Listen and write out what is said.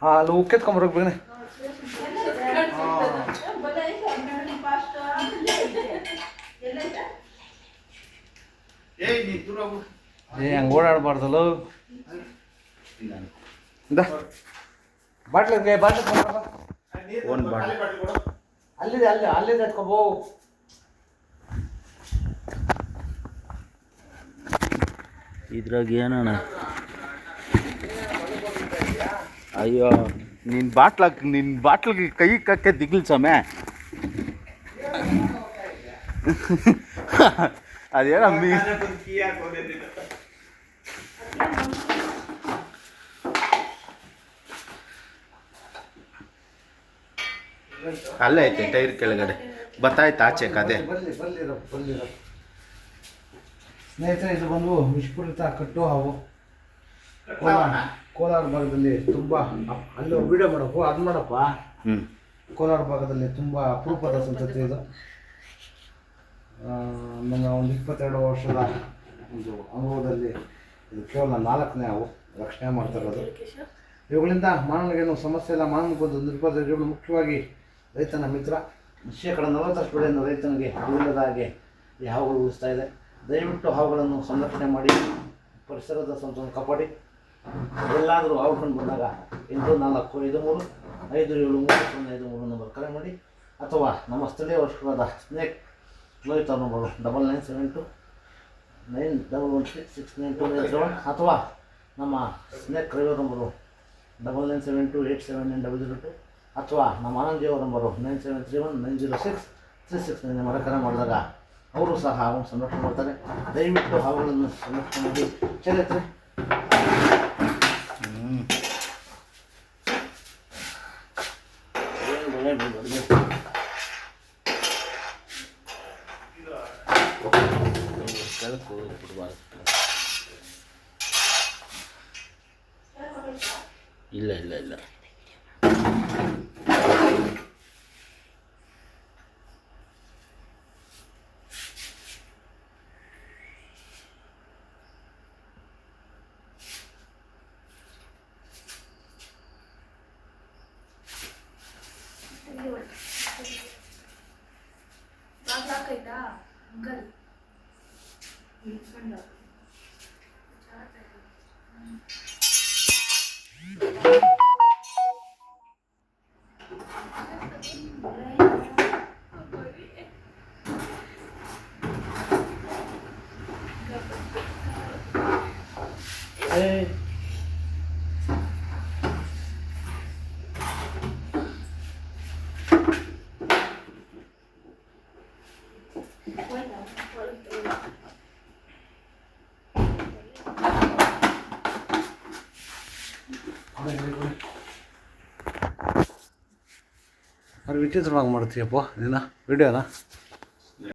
ಅಲ್ಲಿ ಉಕ್ಕೆತ್ಕೊಂಬರೋಕೆ ಬೇಗನೆ. ಹಂಗೆ ಓಡಾಡಬಾರ್ದಲ್ಲ. ಬಾಟ್ಲಿಗೆ ಒಂದು ಬಾಟ್ಲಿ ಅಲ್ಲಿದೆ ಅಲ್ಲಿದೆ ಎತ್ಕೊಬೋ. ಇದ್ರಾಗ ಏನಣ್ಣ? ಅಯ್ಯೋ ನಿನ್ನ ಬಾಟ್ಲಿಗೆ ಕೈ ಕಕ್ಕೆ ದಿಗ್ಲ್ ಸಮಯ. ಅದೇನ ಅಲ್ಲೇ ಐತೆ ಟೈರ್ ಕೆಳಗಡೆ ಬತ್ತಾಯ್ತು ಆಚೆ ಕದೆ. ಬರ್ಲಿರ ಸ್ನೇಹಿತರೆ, ಇದು ಬಂದು ವಿಷಪೂರಿತ ಕಟ್ಟು ಹಾವು. ಕೋಲಾರ ಭಾಗದಲ್ಲಿ ತುಂಬ ಅಲ್ಲಿ ವಿಡಿಯೋ ಮಾಡಬೇಕು, ಅದು ಮಾಡಪ್ಪ. ಕೋಲಾರ ಭಾಗದಲ್ಲಿ ತುಂಬ ಅಪರೂಪದ ಸಂತತಿ ಇದು. ನನ್ನ ಒಂದು 22 ವರ್ಷದ ಒಂದು ಅನುಭವದಲ್ಲಿ ಇದು ಕೇವಲ 4ನೇ ಹಾವು ರಕ್ಷಣೆ ಮಾಡ್ತಾ ಇರೋದು. ಇವುಗಳಿಂದ ಮಾನವನಿಗೇನು ಸಮಸ್ಯೆ ಇಲ್ಲ. ಮಾನವನಿಗೊಂದು ನಿರ್ಬಂಧಗಳು ಮುಖ್ಯವಾಗಿ ರೈತನ ಮಿತ್ರ. 40% ಬೆಳೆಯನ್ನು ರೈತನಿಗೆ ಇಲ್ಲದ ಹಾಗೆ ಈ ಹಾವುಗಳು ಉಳಿಸ್ತಾ ಇದೆ. ದಯವಿಟ್ಟು ಹಾವುಗಳನ್ನು ಸಂರಕ್ಷಣೆ ಮಾಡಿ, ಪರಿಸರದ ಸಂತೋಷ ಕಾಪಾಡಿ. ಎಲ್ಲಾದರೂ ಹಾವು ಕಂಡು ಬಂದಾಗ 8453573053 ನಂಬರ್ ಕರೆ ಮಾಡಿ, ಅಥವಾ ನಮ್ಮ ಸ್ಥಳೀಯ ವರ್ಷವಾದ ಸ್ನೇಕ್ ಲೋಹಿತ ನಂಬರು 997291369297, ಅಥವಾ ನಮ್ಮ ಸ್ನೇಕ್ ರೈವರ್ ನಂಬರು 9972879002, ಅಥವಾ ನಮ್ಮ ಆನಂದಿಯವರ ನಂಬರು 9731906369 ನಂಬರ್ ಕರೆ ಮಾಡಿದಾಗ ಅವರು ಸಹ ಹಾವನ್ನು ಸಂರಕ್ಷಣೆ ಮಾಡ್ತಾರೆ. ದಯವಿಟ್ಟು ಹಾವುಗಳನ್ನು ಸಂರಕ್ಷಣೆ ಮಾಡಿ. ಚರಿತ್ರೆ ಇಲ್ಲ ಇಲ್ಲ ಇಲ್ಲ ಅದು ವಿಚಿತ್ರವಾಗಿ ಮಾಡ್ತೀಯಪ್ಪ ನೀನು ವಿಡಿಯೋನ.